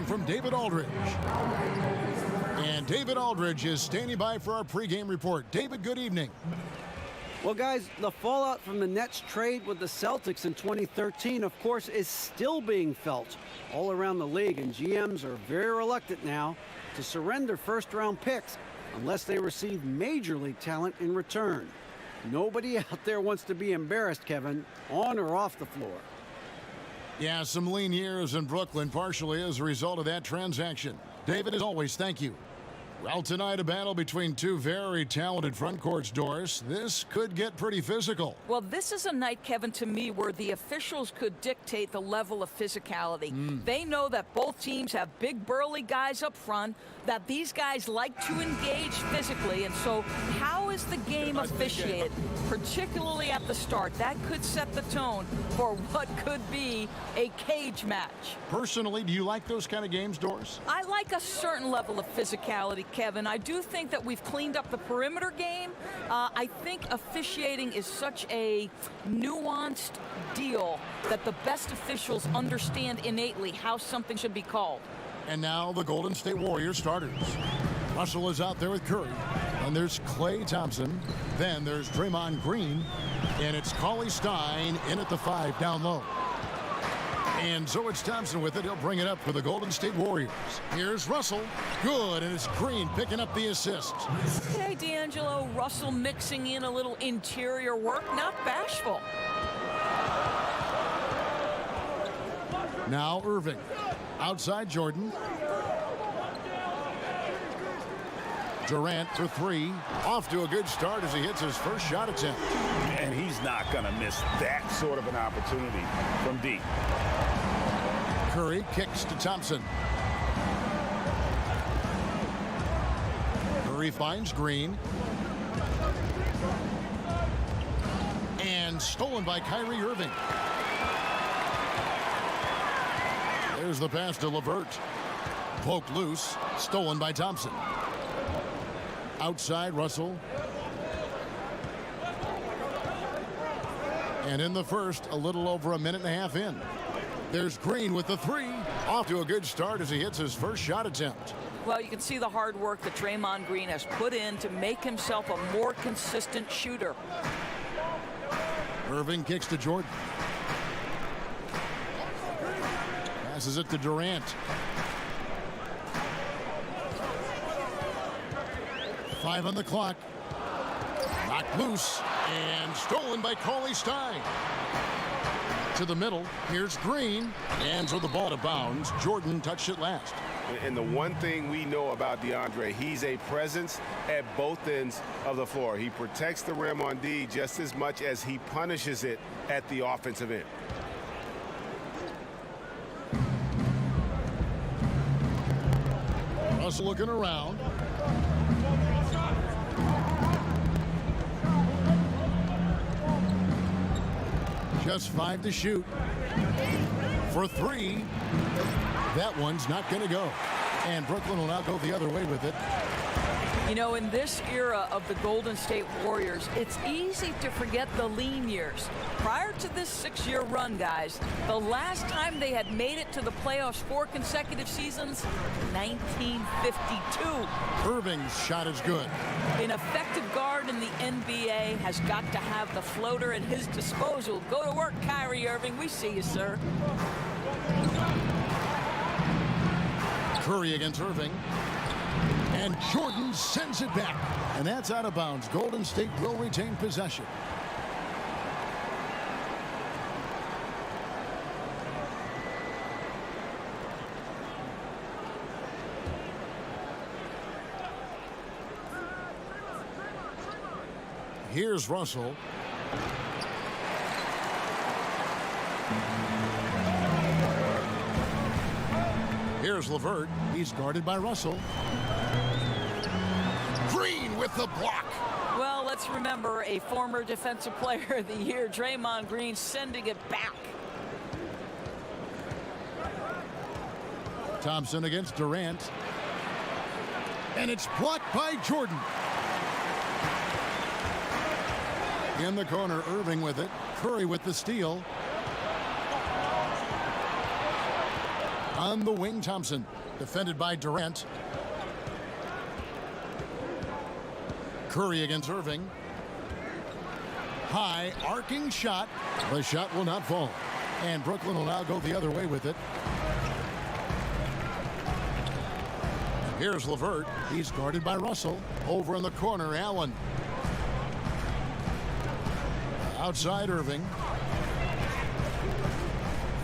from David Aldridge. And David Aldridge is standing by for our pregame report. David, good evening. Well, guys, the fallout from the Nets trade with the Celtics in 2013, of course, is still being felt all around the league, and GMs are very reluctant now to surrender first-round picks unless they receive major league talent in return. Nobody out there wants to be embarrassed, Kevin, on or off the floor. Yeah, some lean years in Brooklyn, partially as a result of that transaction. David, as always, thank you. Well, tonight, a battle between two very talented front courts, Doris. This could get pretty physical. Well, this is a night, Kevin, to me, where the officials could dictate the level of physicality. They know that both teams have big, burly guys up front, that these guys like to engage physically, and so how is the game officiated, particularly at the start? That could set the tone for what could be a cage match. Personally, do you like those kind of games, Doris? I like a certain level of physicality, Kevin. I do think that we've cleaned up the perimeter game. I think officiating is such a nuanced deal that the best officials understand innately how something should be called. And now the Golden State Warriors starters. Russell is out there with Curry. And there's Klay Thompson. Then there's Draymond Green. And it's Cauley Stein in at the 5 down low. And so it's Thompson with it. He'll bring it up for the Golden State Warriors. Here's Russell. Good, and it's Green picking up the assist. Hey, D'Angelo, Russell mixing in a little interior work, not bashful. Now Irving. Outside Jordan. Durant for 3. Off to a good start as he hits his first shot attempt. And he's not going to miss that sort of an opportunity from deep. Curry kicks to Thompson. Curry finds Green. And stolen by Kyrie Irving. There's the pass to LeVert. Poked loose. Stolen by Thompson. Outside Russell. And in the first, a little over a minute and a half in. There's Green with the 3. Off to a good start as he hits his first shot attempt. Well, you can see the hard work that Draymond Green has put in to make himself a more consistent shooter. Irving kicks to Jordan. Passes it to Durant. 5 on the clock. Knocked loose and stolen by Cauley Stein. To the middle, here's Green, and so the ball to bounds. Jordan touched it last. And the one thing we know about DeAndre, he's a presence at both ends of the floor. He protects the rim on D just as much as he punishes it at the offensive end. Russell looking around. Just 5 to shoot. For 3. That one's not going to go. And Brooklyn will now go the other way with it. You know, in this era of the Golden State Warriors, it's easy to forget the lean years. Prior to this 6-year run, guys, the last time they had made it to the playoffs 4 consecutive seasons, 1952. Irving's shot is good. An effective guard in the NBA has got to have the floater at his disposal. Go to work, Kyrie Irving. We see you, sir. Curry against Irving. And Jordan sends it back. And that's out of bounds. Golden State will retain possession. Here's Russell. Here's LeVert. He's guarded by Russell. Green with the block. Well, let's remember a former Defensive Player of the Year, Draymond Green, sending it back. Thompson against Durant. And it's blocked by Jordan. In the corner, Irving with it. Curry with the steal. On the wing, Thompson. Defended by Durant. Curry against Irving. High, arcing shot. The shot will not fall. And Brooklyn will now go the other way with it. Here's LeVert. He's guarded by Russell. Over in the corner, Allen. Outside Irving.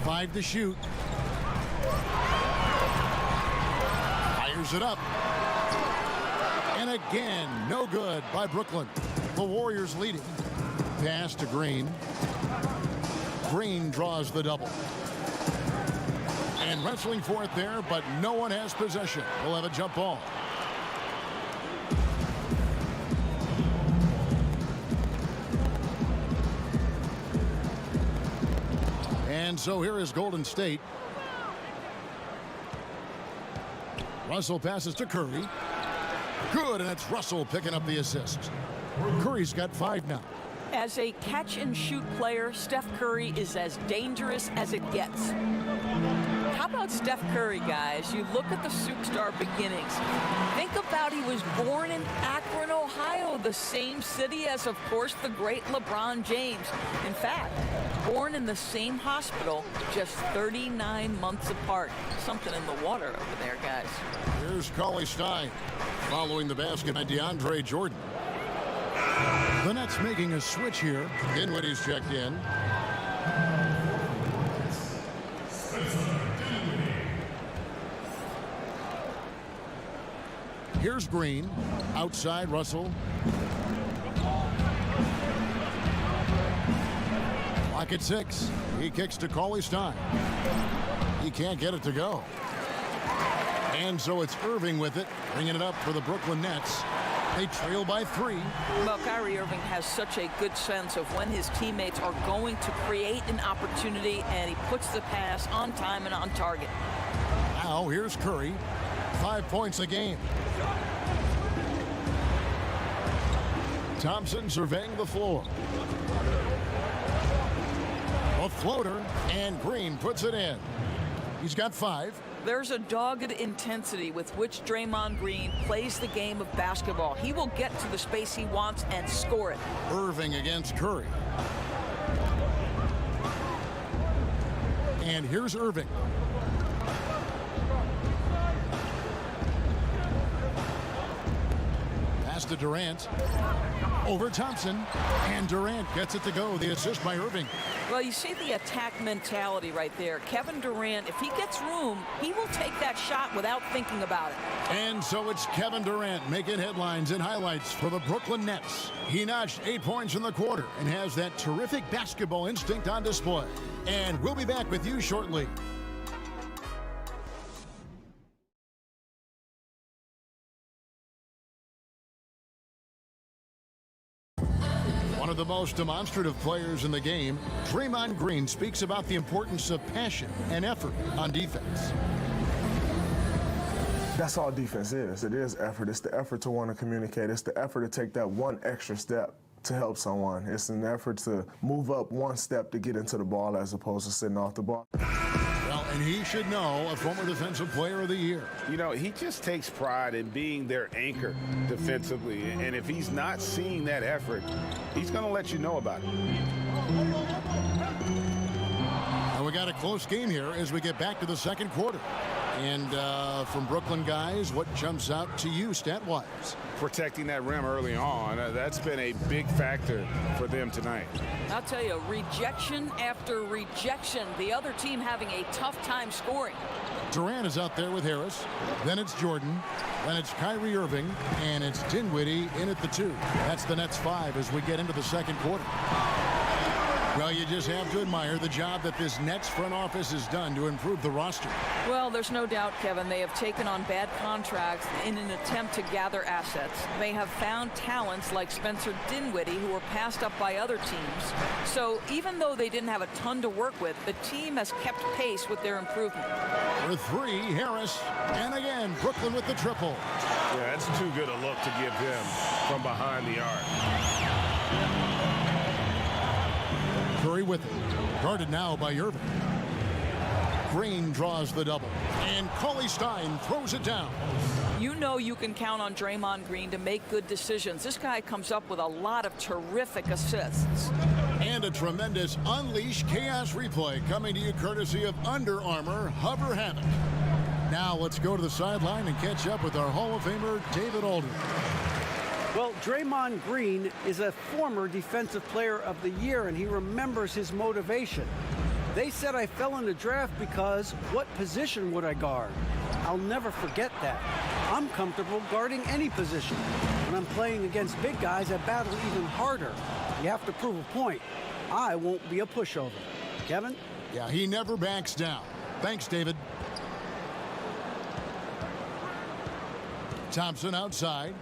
5 to shoot. Fires it up. And again, no good by Brooklyn. The Warriors leading. Pass to Green. Green draws the double. And wrestling for it there, but no one has possession. We'll have a jump ball. And so here is Golden State. Russell passes to Curry. Good, and it's Russell picking up the assist. Curry's got 5 now. As a catch-and-shoot player, Steph Curry is as dangerous as it gets. How about Steph Curry, guys? You look at the superstar beginnings. Think about he was born in Akron, Ohio, the same city as, of course, the great LeBron James. In fact, born in the same hospital, just 39 months apart. Something in the water over there, guys. Here's Cauley Stein following the basket by DeAndre Jordan. The Nets making a switch here. Dinwiddie's checked in. Here's Green. Outside Russell. Clock at 6. He kicks to Cauley Stein. He can't get it to go. And so it's Irving with it, bringing it up for the Brooklyn Nets. They trail by 3. Well, Kyrie Irving has such a good sense of when his teammates are going to create an opportunity, and he puts the pass on time and on target. Now here's Curry. 5 points a game. Thompson surveying the floor. A floater, and Green puts it in. He's got 5. There's a dogged intensity with which Draymond Green plays the game of basketball. He will get to the space he wants and score it. Irving against Curry. And here's Irving. Pass to Durant. Over Thompson. And Durant gets it to go. The assist by Irving. Well, you see the attack mentality right there. Kevin Durant, if he gets room, he will take that shot without thinking about it. And so it's Kevin Durant making headlines and highlights for the Brooklyn Nets. He notched 8 points in the quarter and has that terrific basketball instinct on display. And we'll be back with you shortly. One of the most demonstrative players in the game, Draymond Green speaks about the importance of passion and effort on defense. That's all defense is. It is effort. It's the effort to want to communicate. It's the effort to take that one extra step to help someone. It's an effort to move up one step to get into the ball as opposed to sitting off the ball. Well, and he should know, a former Defensive Player of the Year. You know, he just takes pride in being their anchor defensively. And if he's not seeing that effort, he's going to let you know about it. And we got a close game here as we get back to the second quarter. And from Brooklyn guys, what jumps out to you stat-wise? Protecting that rim early on, that's been a big factor for them tonight. I'll tell you, rejection after rejection, the other team having a tough time scoring. Durant is out there with Harris. Then it's Jordan. Then it's Kyrie Irving. And it's Dinwiddie in at the 2. That's the Nets 5 as we get into the second quarter. Well, you just have to admire the job that this Nets front office has done to improve the roster. Well, there's no doubt, Kevin, they have taken on bad contracts in an attempt to gather assets. They have found talents like Spencer Dinwiddie who were passed up by other teams. So even though they didn't have a ton to work with, the team has kept pace with their improvement. For 3, Harris. And again, Brooklyn with the triple. Yeah, that's too good a look to give him from behind the arc. Curry with it. Guarded now by Irving. Green draws the double. And Cauley Stein throws it down. You know you can count on Draymond Green to make good decisions. This guy comes up with a lot of terrific assists. And a tremendous Unleash Chaos replay coming to you courtesy of Under Armour Hover Havoc. Now let's go to the sideline and catch up with our Hall of Famer, David Aldridge. Well, Draymond Green is a former Defensive Player of the Year, and he remembers his motivation. They said I fell in the draft because what position would I guard? I'll never forget that. I'm comfortable guarding any position. When I'm playing against big guys, I battle even harder. You have to prove a point. I won't be a pushover. Kevin? Yeah, he never backs down. Thanks, David. Thompson outside.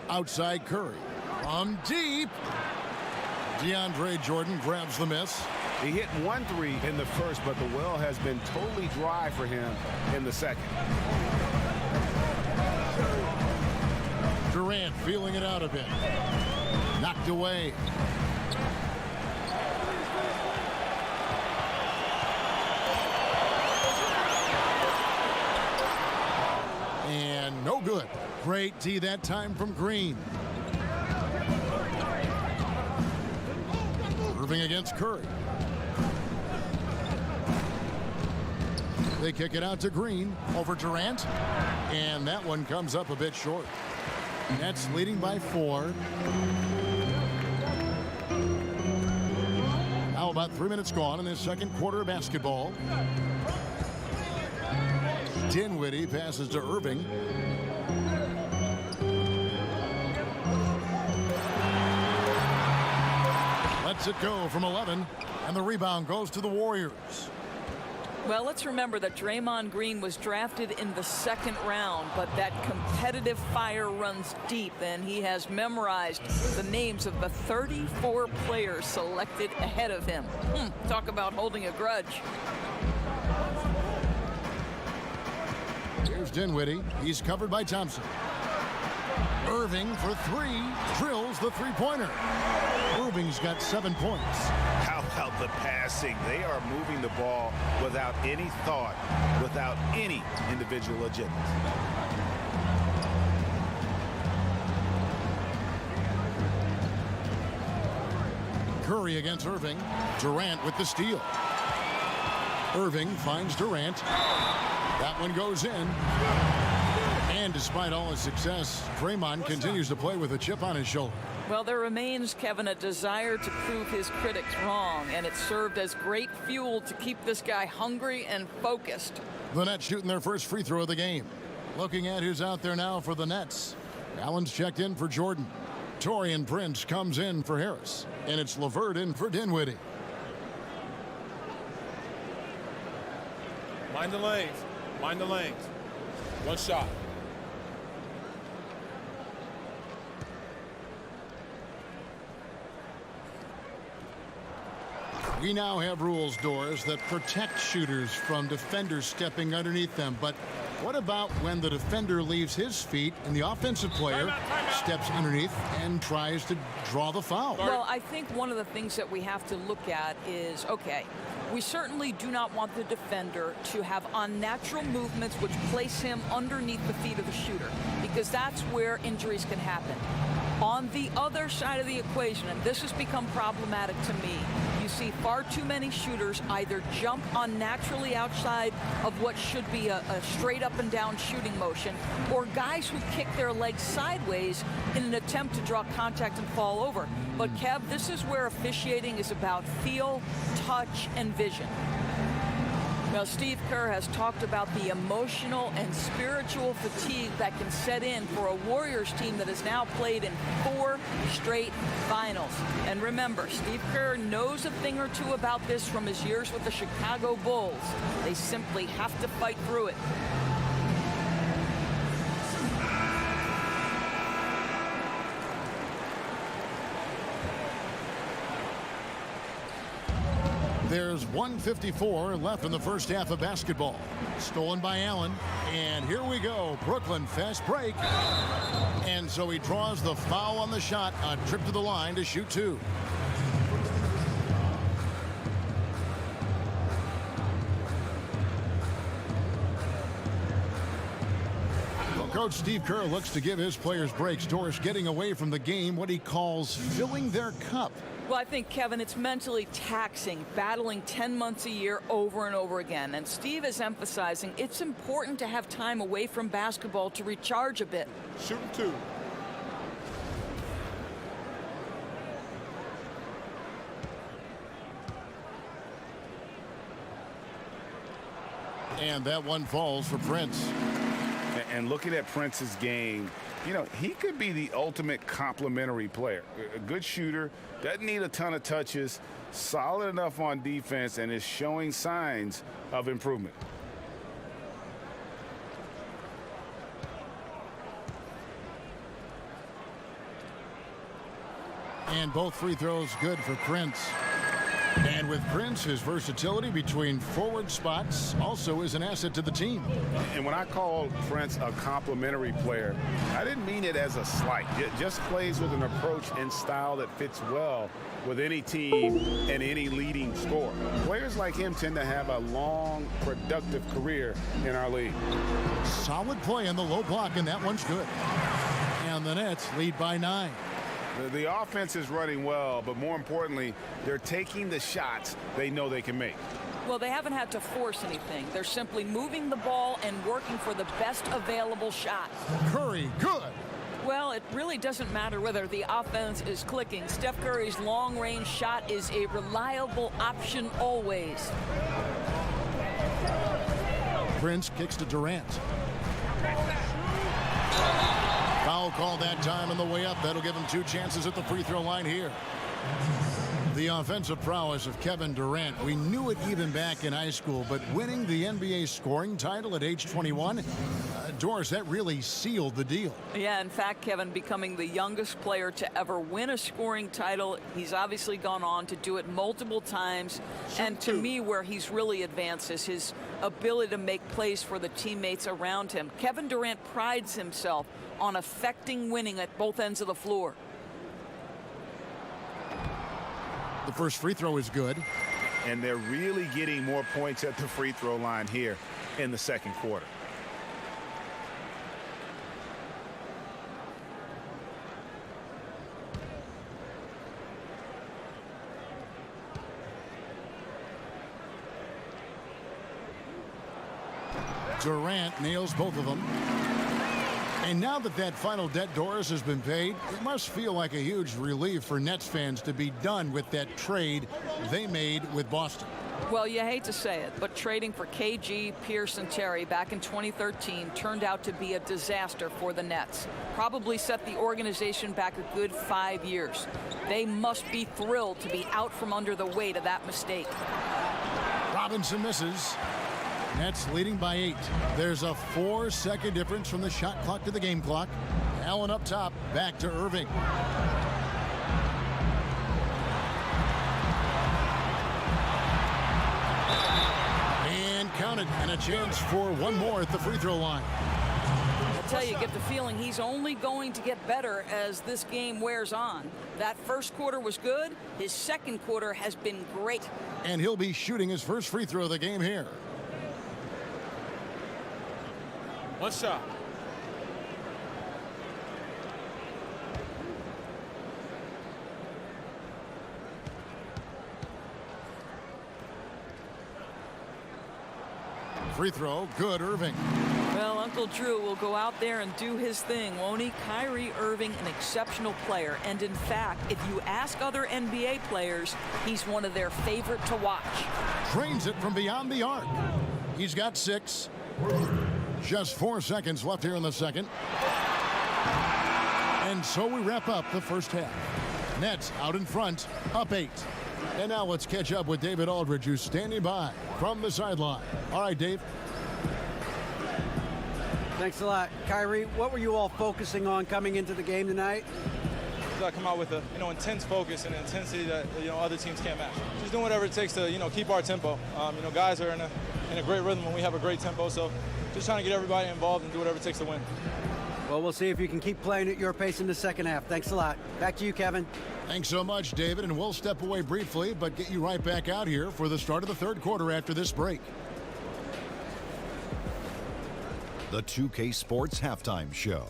Outside Curry. From deep. DeAndre Jordan grabs the miss. He hit 1 3 in the first, but the well has been totally dry for him in the second. Durant feeling it out a bit. Knocked away. And no good. Great D that time from Green. Irving against Curry. They kick it out to Green over Durant. And that one comes up a bit short. Nets leading by 4. Now about 3 minutes gone in this second quarter of basketball. Dinwiddie passes to Irving. Lets it go from 11, and the rebound goes to the Warriors. Well, let's remember that Draymond Green was drafted in the second round, but that competitive fire runs deep, and he has memorized the names of the 34 players selected ahead of him. Talk about holding a grudge. Here's Dinwiddie. He's covered by Thompson. Irving for 3, drills the three-pointer. Irving's got 7 points. How about the passing? They are moving the ball without any thought, without any individual agenda. Curry against Irving. Durant with the steal. Irving finds Durant. That one goes in. And despite all his success, Draymond continues to play with a chip on his shoulder. Well, there remains, Kevin, a desire to prove his critics wrong, and it served as great fuel to keep this guy hungry and focused. The Nets shooting their first free throw of the game. Looking at who's out there now for the Nets. Allen's checked in for Jordan. Taurean Prince comes in for Harris. And it's LeVert in for Dinwiddie. Mind the lanes. Mind the lanes. One shot. We now have rules, Doris, that protect shooters from defenders stepping underneath them. But what about when the defender leaves his feet and the offensive player steps underneath and tries to draw the foul? Well, I think one of the things that we have to look at is, okay, we certainly do not want the defender to have unnatural movements which place him underneath the feet of the shooter, because that's where injuries can happen. On the other side of the equation, and this has become problematic to me, you see far too many shooters either jump unnaturally outside of what should be a straight up and down shooting motion, or guys who kick their legs sideways in an attempt to draw contact and fall over. But Kev, this is where officiating is about feel, touch, and vision. Now, Steve Kerr has talked about the emotional and spiritual fatigue that can set in for a Warriors team that has now played in 4 straight finals. And remember, Steve Kerr knows a thing or two about this from his years with the Chicago Bulls. They simply have to fight through it. There's 1:54 left in the first half of basketball. Stolen by Allen. And here we go. Brooklyn fast break. And so he draws the foul on the shot. A trip to the line to shoot 2. Coach Steve Kerr looks to give his players breaks. Doris getting away from the game, what he calls filling their cup. Well, I think, Kevin, it's mentally taxing, battling 10 months a year over and over again. And Steve is emphasizing it's important to have time away from basketball to recharge a bit. Shooting 2. And that one falls for Prince. And looking at Prince's game, you know, he could be the ultimate complementary player. A good shooter, doesn't need a ton of touches, solid enough on defense, and is showing signs of improvement. And both free throws good for Prince. And with Prince, his versatility between forward spots also is an asset to the team. And when I call Prince a complimentary player, I didn't mean it as a slight. It just plays with an approach and style that fits well with any team and any leading scorer. Players like him tend to have a long, productive career in our league. Solid play on the low block, and that one's good. And the Nets lead by 9. The offense is running well, but more importantly, they're taking the shots they know they can make. Well, they haven't had to force anything. They're simply moving the ball and working for the best available shot. Curry, good. Well, it really doesn't matter whether the offense is clicking. Steph Curry's long-range shot is a reliable option always. Prince kicks to Durant. Foul call that time on the way up. That'll give him 2 chances at the free throw line here. The offensive prowess of Kevin Durant. We knew it even back in high school, but winning the NBA scoring title at age 21, Doris, that really sealed the deal. Yeah, in fact, Kevin, becoming the youngest player to ever win a scoring title. He's obviously gone on to do it multiple times. And to me, where he's really advanced is his ability to make plays for the teammates around him. Kevin Durant prides himself on affecting winning at both ends of the floor. The first free throw is good. And they're really getting more points at the free throw line here in the second quarter. Durant nails both of them. And now that that final debt, Doris, has been paid, it must feel like a huge relief for Nets fans to be done with that trade they made with Boston. Well, you hate to say it, but trading for KG, Pierce, and Terry back in 2013 turned out to be a disaster for the Nets. Probably set the organization back a good 5 years. They must be thrilled to be out from under the weight of that mistake. Robinson misses. Nets leading by 8. There's a 4-second difference from the shot clock to the game clock. Allen up top, back to Irving. And counted, and a chance for one more at the free throw line. I tell you, get the feeling he's only going to get better as this game wears on. That first quarter was good. His second quarter has been great. And he'll be shooting his first free throw of the game here. 1 shot. Free throw, good, Irving. Well, Uncle Drew will go out there and do his thing, won't he? Kyrie Irving, an exceptional player. And in fact, if you ask other NBA players, he's one of their favorite to watch. Drains it from beyond the arc. He's got 6. Just 4 seconds left here in the second. And so we wrap up the first half. Nets out in front, up 8. And now let's catch up with David Aldridge, who's standing by from the sideline. All right, Dave. Thanks a lot. Kyrie, what were you all focusing on coming into the game tonight? I come out with a intense focus and intensity that other teams can't match. Just doing whatever it takes to keep our tempo. Guys are in a great rhythm when we have a great tempo. So just trying to get everybody involved and do whatever it takes to win. Well, we'll see if you can keep playing at your pace in the second half. Thanks a lot. Back to you, Kevin. Thanks so much, David. And we'll step away briefly, but get you right back out here for the start of the third quarter after this break. the 2K Sports Halftime Show.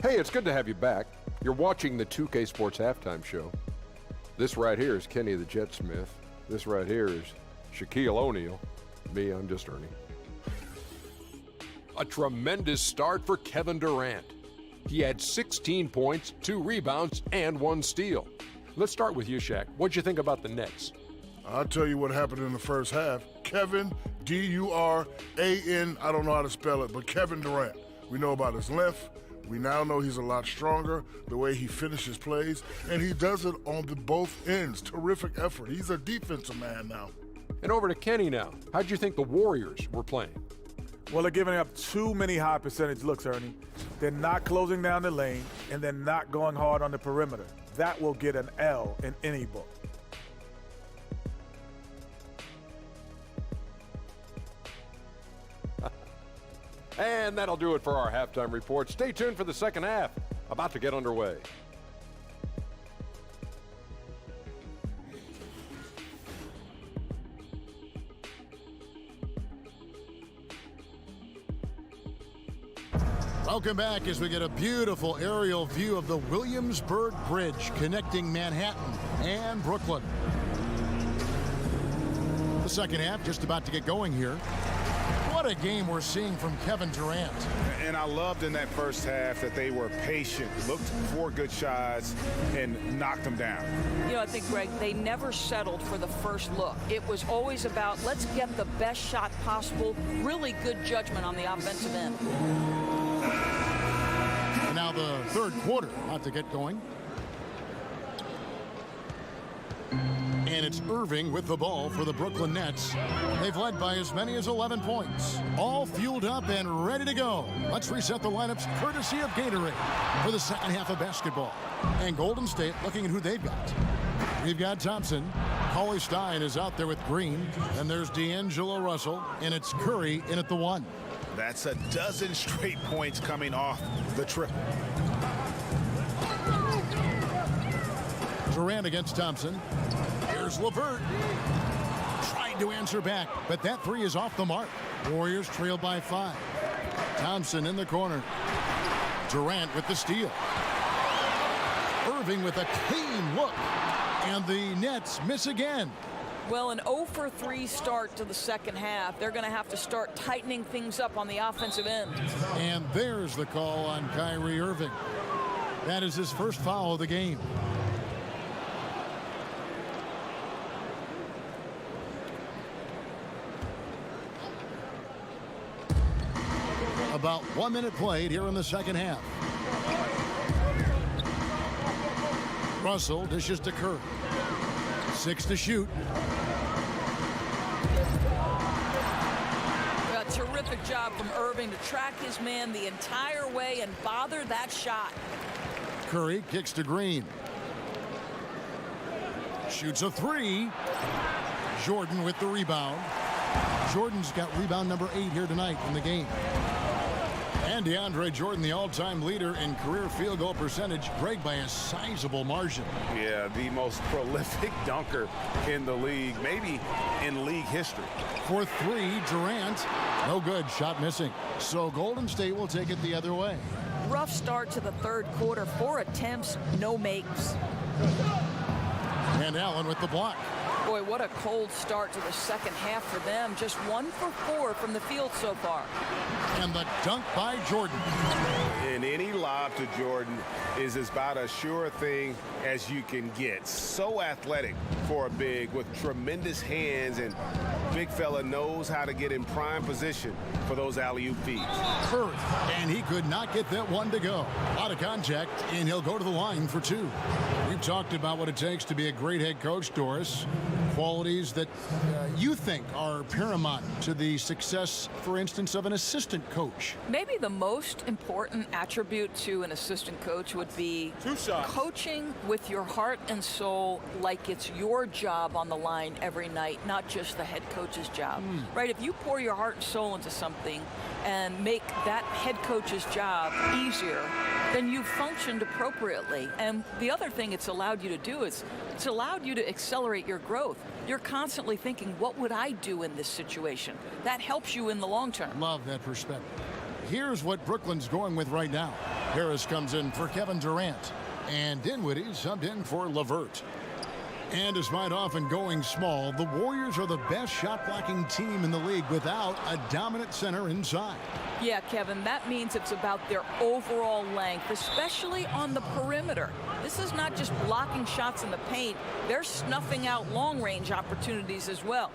Hey, it's good to have you back. You're watching the 2K Sports Halftime Show. This right here is Kenny the Jet Smith. This right here is Shaquille O'Neal. Me, I'm just Ernie. A tremendous start for Kevin Durant. He had 16 points, 2 rebounds, and 1 steal. Let's start with you, Shaq. What'd you think about the Nets? I'll tell you what happened in the first half. Kevin, D-U-R-A-N, I don't know how to spell it, but Kevin Durant. We know about his length. We now know he's a lot stronger, the way he finishes plays, and he does it on both ends. Terrific effort. He's a defensive man now. And over to Kenny now. How'd you think the Warriors were playing? Well, they're giving up too many high percentage looks, Ernie. They're not closing down the lane, and they're not going hard on the perimeter. That will get an L in any book. And that'll do it for our halftime report. Stay tuned for the second half. About to get underway. Welcome back as we get a beautiful aerial view of the Williamsburg Bridge connecting Manhattan and Brooklyn. The second half just about to get going here. What a game we're seeing from Kevin Durant. And I loved in that first half that they were patient, looked for good shots, and knocked them down. You know, I think, Greg, they never settled for the first look. It was always about, let's get the best shot possible, really good judgment on the offensive end. And now the third quarter about to get going. And it's Irving with the ball for the Brooklyn Nets. They've led by as many as 11 points. All fueled up and ready to go. Let's reset the lineups courtesy of Gatorade for the second half of basketball. And Golden State looking at who they've got. We've got Thompson. Cauley Stein is out there with Green. And there's D'Angelo Russell. And it's Curry in at the 1. That's a dozen straight points coming off the triple. Durant against Thompson. Here's LeVert. Trying to answer back, but that 3 is off the mark. Warriors trail by 5. Thompson in the corner. Durant with the steal. Irving with a clean look. And the Nets miss again. Well, an 0-for-3 start to the second half. They're going to have to start tightening things up on the offensive end. And there's the call on Kyrie Irving. That is his first foul of the game. About 1 minute played here in the second half. Russell dishes to Curry. 6 to shoot. A terrific job from Irving to track his man the entire way and bother that shot. Curry kicks to Green. Shoots a 3. Jordan with the rebound. Jordan's got rebound number 8 here tonight in the game. And DeAndre Jordan, the all-time leader in career field goal percentage, Greg, by a sizable margin. Yeah, the most prolific dunker in the league, maybe in league history. For 3, Durant, no good, shot missing. So Golden State will take it the other way. Rough start to the third quarter. 4 attempts, no makes. And Allen with the block. Boy, what a cold start to the second half for them. Just 1 for 4 from the field so far. And the dunk by Jordan. And any lob to Jordan is about as sure a thing as you can get. So athletic for a big with tremendous hands, and big fella knows how to get in prime position for those alley-oop feeds. Curry, and he could not get that one to go. Out of contact, and he'll go to the line for 2. We've talked about what it takes to be a great head coach, Doris. Qualities that you think are paramount to the success, for instance, of an assistant coach. Maybe the most important attribute to an assistant coach would be coaching with your heart and soul like it's your job on the line every night, not just the head coach's job. Right? If you pour your heart and soul into something and make that head coach's job easier, then you've functioned appropriately. And the other thing it's allowed you to do is it's allowed you to accelerate your growth. you're constantly thinking, what would I do in this situation? That helps you in the long term. Love that perspective. Here's what Brooklyn's going with right now. Harris comes in for Kevin Durant, and Dinwiddie subbed in for LeVert. And despite often going small, the Warriors are the best shot-blocking team in the league without a dominant center inside. Yeah, Kevin, that means it's about their overall length, especially on the perimeter. This is not just blocking shots in the paint. They're snuffing out long-range opportunities as well.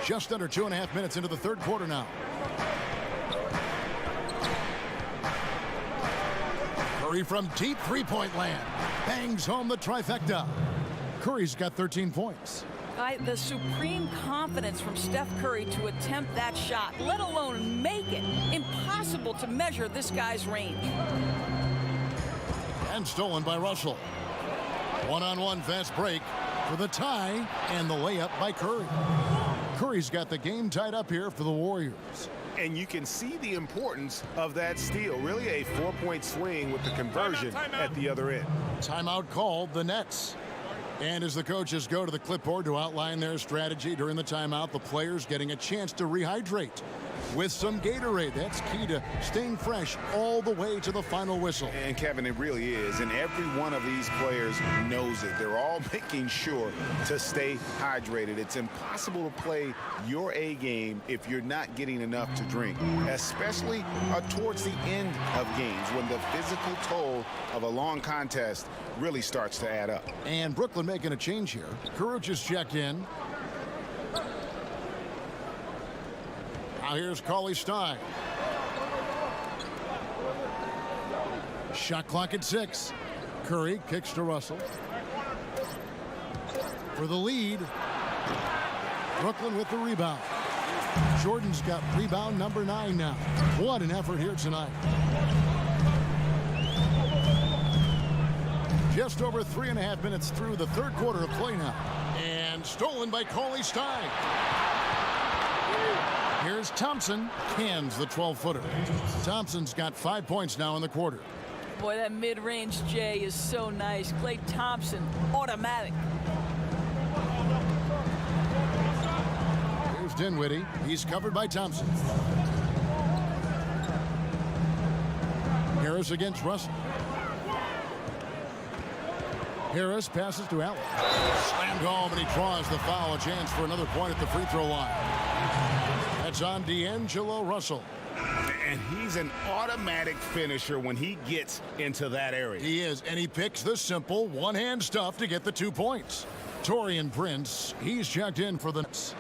Just under 2.5 minutes into the third quarter now. Curry from deep three-point land bangs home the trifecta. Curry's got 13 points. The supreme confidence from Steph Curry to attempt that shot, let alone make it. Impossible to measure this guy's range. And stolen by Russell. One-on-one fast break for the tie and the layup by Curry. Curry's got the game tied up here for the Warriors. And you can see the importance of that steal. Really a 4-point swing with the conversion at the other end. Timeout called, the Nets. And as the coaches go to the clipboard to outline their strategy during the timeout, the players getting a chance to rehydrate with some Gatorade. That's key to staying fresh all the way to the final whistle. And Kevin, it really is. And every one of these players knows it. They're all making sure to stay hydrated. It's impossible to play your A game if you're not getting enough to drink, especially towards the end of games when the physical toll of a long contest really starts to add up. And Brooklyn making a change here. Kuruc is checked in. Now here's Cauley-Stein. Shot clock at 6. Curry kicks to Russell. For the lead. Brooklyn with the rebound. Jordan's got rebound number 9 now. What an effort here tonight. Just over 3.5 minutes through the third quarter of play now. And stolen by Cauley-Stein. Here's Thompson, cans the 12-footer. Thompson's got 5 points now in the quarter. Boy, that mid-range J is so nice. Klay Thompson, automatic. Here's Dinwiddie. He's covered by Thompson. Harris against Russell. Harris passes to Allen. Slammed home, and he draws the foul. A chance for another point at the free throw line. That's on D'Angelo Russell. And he's an automatic finisher when he gets into that area. He is, and he picks the simple one-hand stuff to get the 2 points. Taurean Prince, he's checked in for the Nets.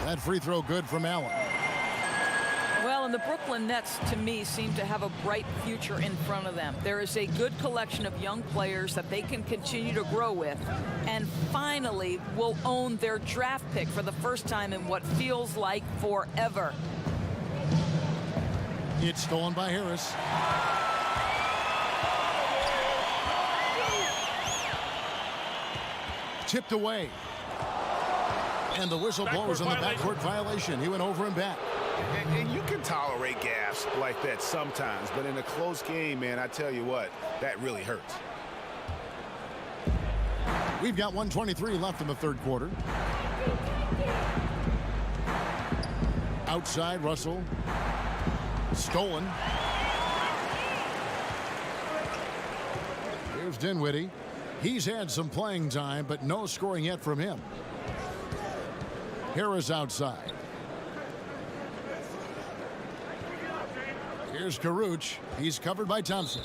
That free throw good from Allen. Well, and the Brooklyn Nets, to me, seem to have a bright future in front of them. There is a good collection of young players that they can continue to grow with, and finally will own their draft pick for the first time in what feels like forever. It's stolen by Harris. Tipped away. And the whistle blows on the backcourt violation. He went over and back. And you can tolerate gaffes like that sometimes, but in a close game, man, I tell you what, that really hurts. We've got 1:23 left in the third quarter. Outside, Russell. Stolen. Here's Dinwiddie. He's had some playing time, but no scoring yet from him. Harris outside. Here's Kuruc. He's covered by Thompson.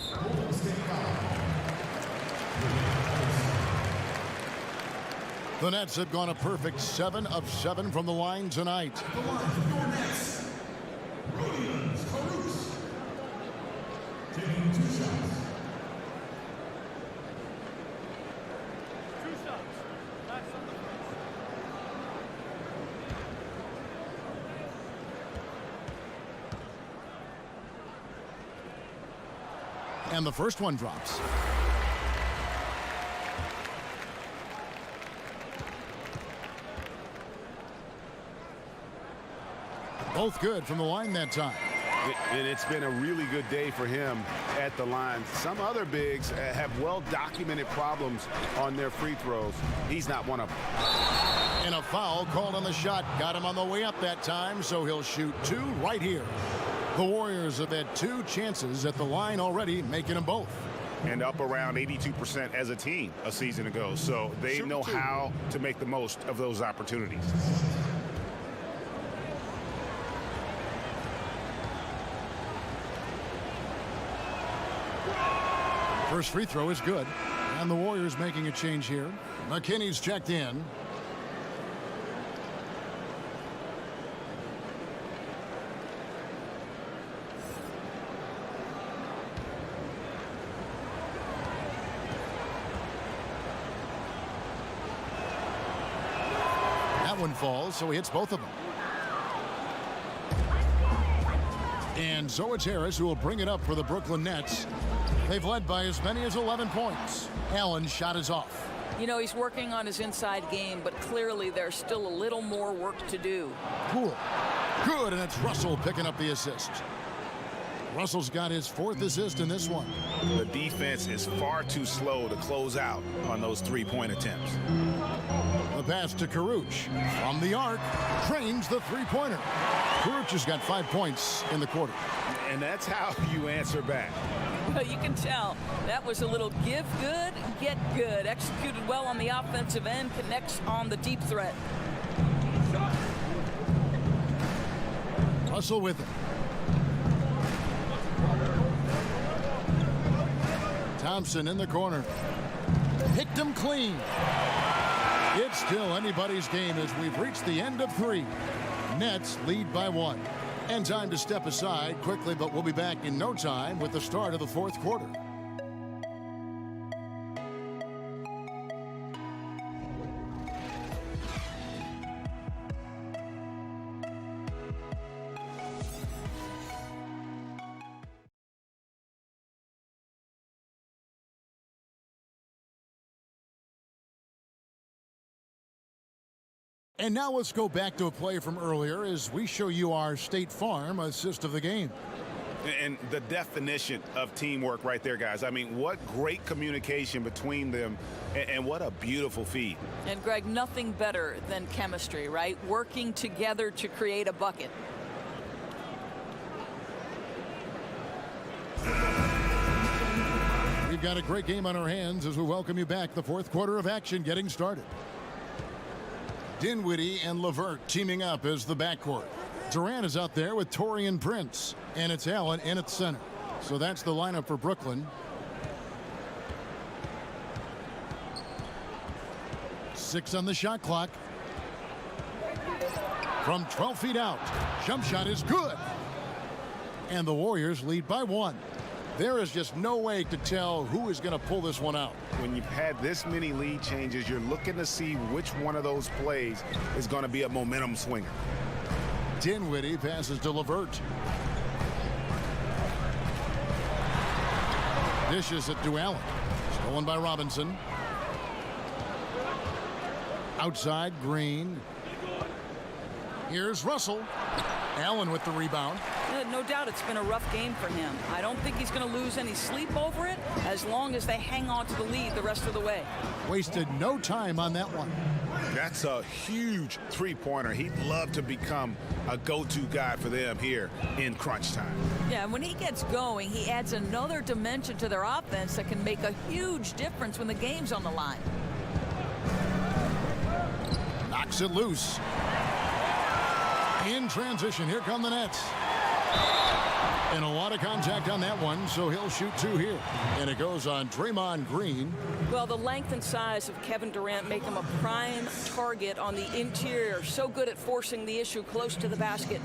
The Nets have gone a perfect 7 of 7 from the line tonight. And the first one drops. Both good from the line that time. And it's been a really good day for him at the line. Some other bigs have well-documented problems on their free throws. He's not one of them. And a foul called on the shot. Got him on the way up that time, so he'll shoot 2 right here. The Warriors have had 2 chances at the line already, making them both. And up around 82% as a team a season ago. So they know how to make the most of those opportunities. First free throw is good. And the Warriors making a change here. McKinney's checked in. That one falls, so he hits both of them. And so it's Harris who will bring it up for the Brooklyn Nets. They've led by as many as 11 points. Allen's shot is off. You know, he's working on his inside game, but clearly there's still a little more work to do. Cool. Good, and it's Russell picking up the assist. Russell's got his 4th assist in this one. The defense is far too slow to close out on those 3-point attempts. The pass to Karuch. From the arc, drains the 3-pointer. Karuch has got 5 points in the quarter. And that's how you answer back. Well, you can tell that was a little give good, get good. Executed well on the offensive end, connects on the deep threat. Russell with it. Thompson in the corner. Picked him clean. It's still anybody's game as we've reached the end of 3. Nets lead by 1. And time to step aside quickly, but we'll be back in no time with the start of the 4th quarter. And now let's go back to a play from earlier as we show you our State Farm assist of the game. And the definition of teamwork right there, guys. I mean, what great communication between them, and what a beautiful feed. And, Greg, nothing better than chemistry, right? Working together to create a bucket. We've got a great game on our hands as we welcome you back. The 4th quarter of action getting started. Dinwiddie and LeVert teaming up as the backcourt. Durant is out there with Taurean Prince, and it's Allen in at center. So that's the lineup for Brooklyn. 6 on the shot clock. From 12 feet out, jump shot is good. And the Warriors lead by 1. There is just no way to tell who is going to pull this one out. When you've had this many lead changes, you're looking to see which one of those plays is going to be a momentum swinger. Dinwiddie passes to LeVert. Dishes it to Allen. Stolen by Robinson. Outside, Green. Here's Russell. Allen with the rebound. No doubt it's been a rough game for him. I don't think he's going to lose any sleep over it as long as they hang on to the lead the rest of the way. Wasted no time on that one. That's a huge 3-pointer. He'd love to become a go-to guy for them here in crunch time. Yeah, when he gets going, he adds another dimension to their offense that can make a huge difference when the game's on the line. Knocks it loose. In transition, here come the Nets. And a lot of contact on that one, so he'll shoot 2 here. And it goes on Draymond Green. Well, the length and size of Kevin Durant make him a prime target on the interior. So good at forcing the issue close to the basket.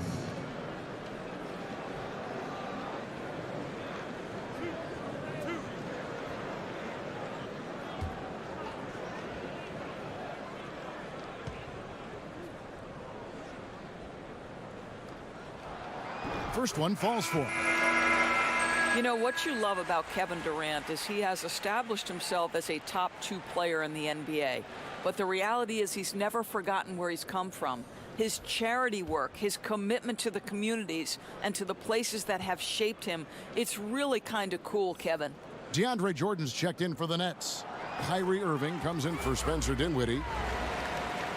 First one falls for him. You know, what you love about Kevin Durant is he has established himself as a top 2 player in the NBA. But the reality is he's never forgotten where he's come from. His charity work, his commitment to the communities and to the places that have shaped him, it's really kind of cool, Kevin. DeAndre Jordan's checked in for the Nets. Kyrie Irving comes in for Spencer Dinwiddie.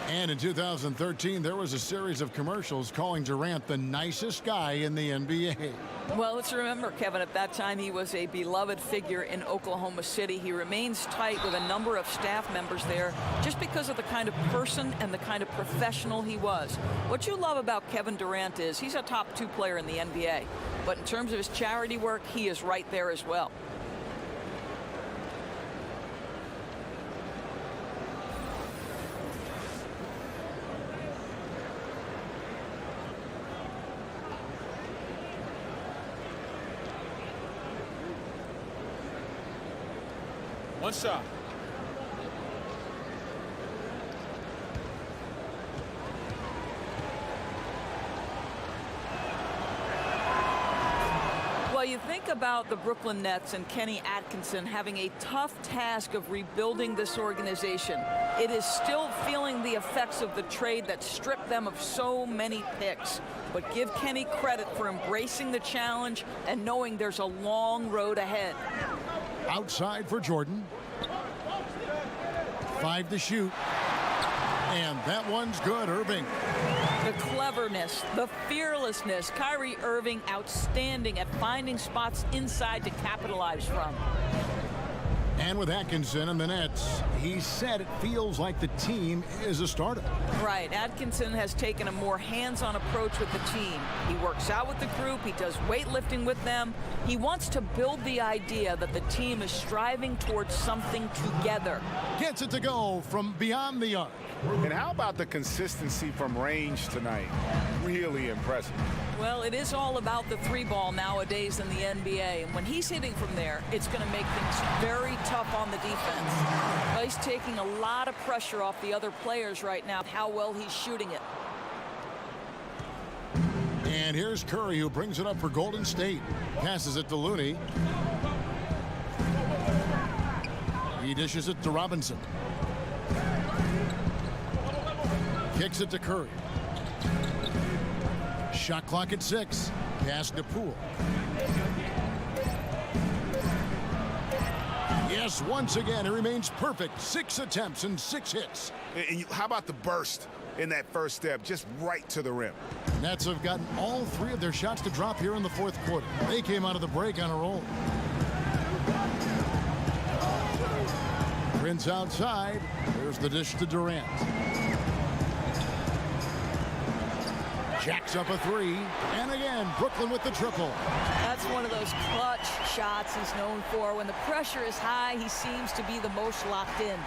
And in 2013, there was a series of commercials calling Durant the nicest guy in the NBA. Well, let's remember, Kevin, at that time he was a beloved figure in Oklahoma City. He remains tight with a number of staff members there just because of the kind of person and the kind of professional he was. What you love about Kevin Durant is he's a top 2 player in the NBA. But in terms of his charity work, he is right there as well. One shot. Well, you think about the Brooklyn Nets and Kenny Atkinson having a tough task of rebuilding this organization. It is still feeling the effects of the trade that stripped them of so many picks. But give Kenny credit for embracing the challenge and knowing there's a long road ahead. Outside for Jordan. 5 to shoot. And that one's good, Irving. The cleverness, the fearlessness. Kyrie Irving outstanding at finding spots inside to capitalize from. And with Atkinson and the Nets, he said it feels like the team is a starter. Right. Atkinson has taken a more hands-on approach with the team. He works out with the group. He does weightlifting with them. He wants to build the idea that the team is striving towards something together. Gets it to go from beyond the arc. And how about the consistency from range tonight? Really impressive. Well, it is all about the 3-ball nowadays in the NBA. And when he's hitting from there, it's going to make things very tough on the defense. Well, he's taking a lot of pressure off the other players right now, how well he's shooting it. And here's Curry, who brings it up for Golden State. Passes it to Looney. He dishes it to Robinson. Kicks it to Curry. Shot clock at 6. Pass to Poole. Yes, once again, it remains perfect. 6 attempts and 6 hits. And how about the burst in that first step, just right to the rim? Nets have gotten all 3 of their shots to drop here in the 4th quarter. They came out of the break on a roll. Prince outside. There's the dish to Durant. Jacks up a 3, and again, Brooklyn with the triple. That's one of those clutch shots he's known for. When the pressure is high, he seems to be the most locked in.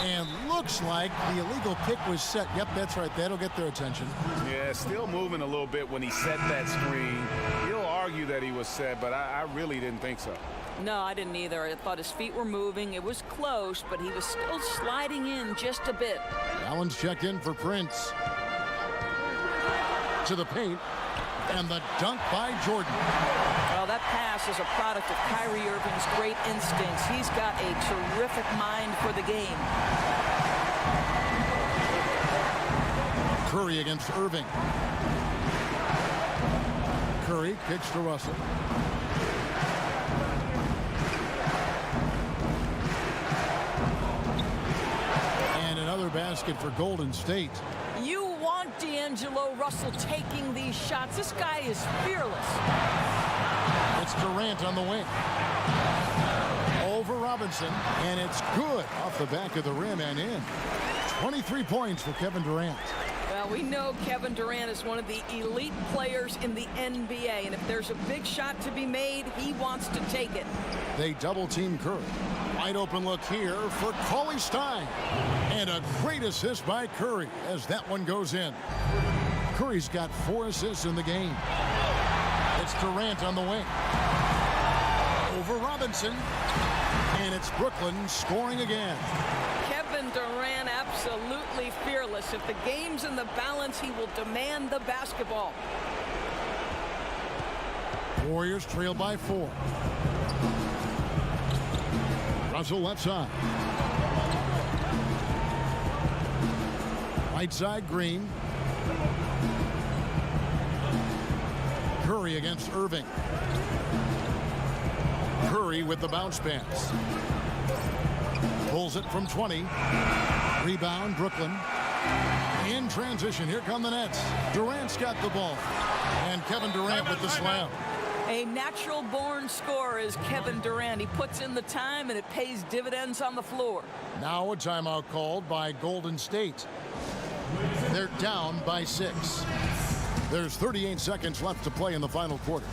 And looks like the illegal pick was set. Yep, that's right. That'll get their attention. Yeah, still moving a little bit when he set that screen. He'll argue that he was set, but I really didn't think so. No, I didn't either. I thought his feet were moving. It was close, but he was still sliding in just a bit. Allen's checked in for Prince. To the paint. And the dunk by Jordan. Well, that pass is a product of Kyrie Irving's great instincts. He's got a terrific mind for the game. Curry against Irving. Curry kicks to Russell. Basket for Golden State. You want D'Angelo Russell taking these shots. This guy is fearless. It's Durant on the wing. Over Robinson, and it's good off the back of the rim and in. 23 points for Kevin Durant. Well, we know Kevin Durant is one of the elite players in the NBA, and if there's a big shot to be made, he wants to take it. They double-team Curry. Wide open look here for Cauley Stein. And a great assist by Curry as that one goes in. Curry's got 4 assists in the game. It's Durant on the wing. Over Robinson. And it's Brooklyn scoring again. Kevin Durant absolutely absolutely fearless. If the game's in the balance, he will demand the basketball. Warriors trail by 4. Russell left side. Right side, Green. Curry against Irving. Curry with the bounce pass. Pulls it from 20. Rebound, Brooklyn. In transition, here come the Nets. Durant's got the ball. And Kevin Durant with the slam. A natural-born scorer is Kevin Durant. He puts in the time, and it pays dividends on the floor. Now a timeout called by Golden State. They're down by 6. There's 38 seconds left to play in the final quarter.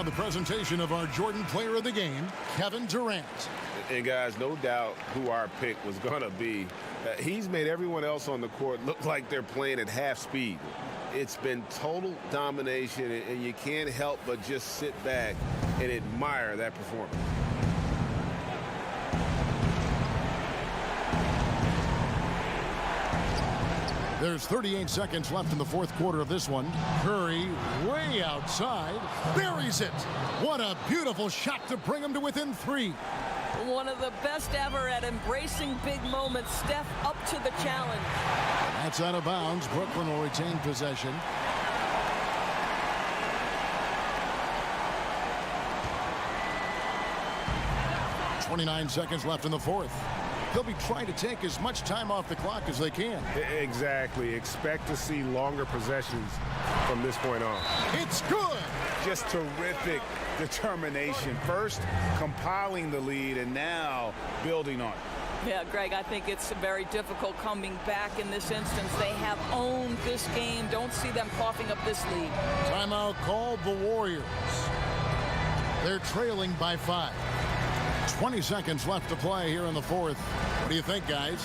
The presentation of our Jordan Player of the Game, Kevin Durant. And guys, no doubt who our pick was going to be. He's made everyone else on the court look like they're playing at half speed. It's been total domination, and you can't help but just sit back and admire that performance. There's 38 seconds left in the fourth quarter of this one. Curry way outside. Buries it. What a beautiful shot to bring him to within 3. One of the best ever at embracing big moments. Steph up to the challenge. That's out of bounds. Brooklyn will retain possession. .29 seconds left in the fourth. They'll be trying to take as much time off the clock as they can. Exactly. Expect to see longer possessions from this point on. It's good. Just terrific determination. First compiling the lead and now building on it. Yeah, Greg, I think it's very difficult coming back in this instance. They have owned this game. Don't see them coughing up this lead. Timeout called the Warriors. They're trailing by 5. 20 seconds left to play here in the fourth. What do you think, guys?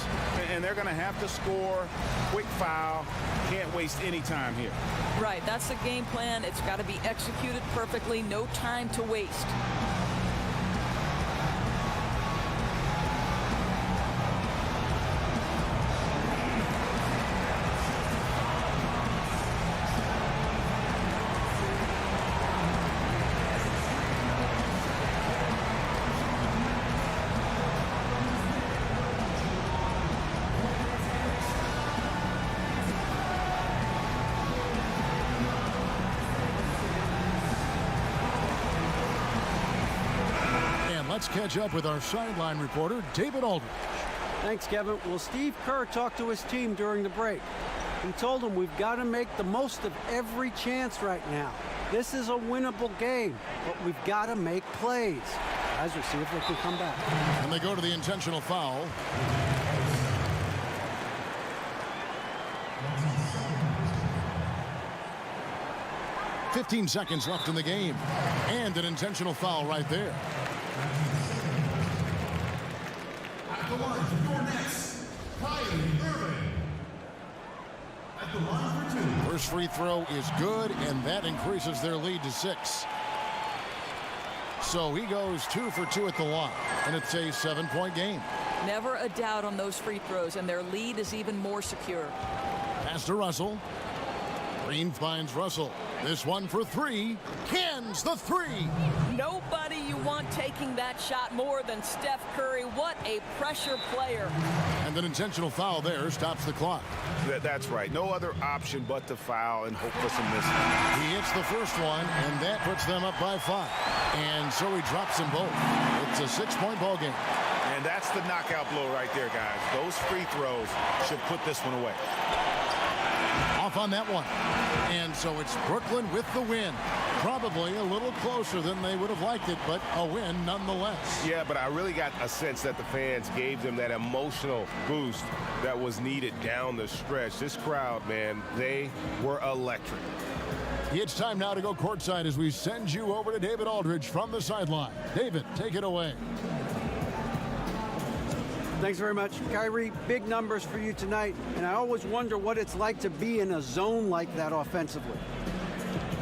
And they're going to have to score. Quick foul. Can't waste any time here. Right, that's the game plan. It's got to be executed perfectly. No time to waste. Let's catch up with our sideline reporter, David Aldridge. Thanks, Kevin. Well, Steve Kerr talked to his team during the break. He told them we've got to make the most of every chance right now. This is a winnable game, but we've got to make plays. Guys, we'll see if they can come back. And they go to the intentional foul. .15 seconds left in the game. And an intentional foul right there. At the line for your next, Kyrie Irving. At the line for 2. First free throw is good, and that increases their lead to 6. So he goes 2 for 2 at the line, and it's a 7-point game. Never a doubt on those free throws, and their lead is even more secure. Pass to Russell. Green finds Russell. This one for 3. Cans the 3. Nobody you want taking that shot more than Steph Curry. What a pressure player. And an intentional foul there stops the clock. That's right. No other option but to foul and hope for some misses. He hits the first one, and that puts them up by 5. And so he drops them both. It's a 6-point ball game. And that's the knockout blow right there, guys. Those free throws should put this one away. Off on that one. And so it's Brooklyn with the win. Probably a little closer than they would have liked it, but a win nonetheless. Yeah, but I really got a sense that the fans gave them that emotional boost that was needed down the stretch. This crowd, man, they were electric. It's time now to go courtside as we send you over to David Aldridge from the sideline. David, take it away. Thanks very much, Kyrie. Big numbers for you tonight, and I always wonder what it's like to be in a zone like that offensively.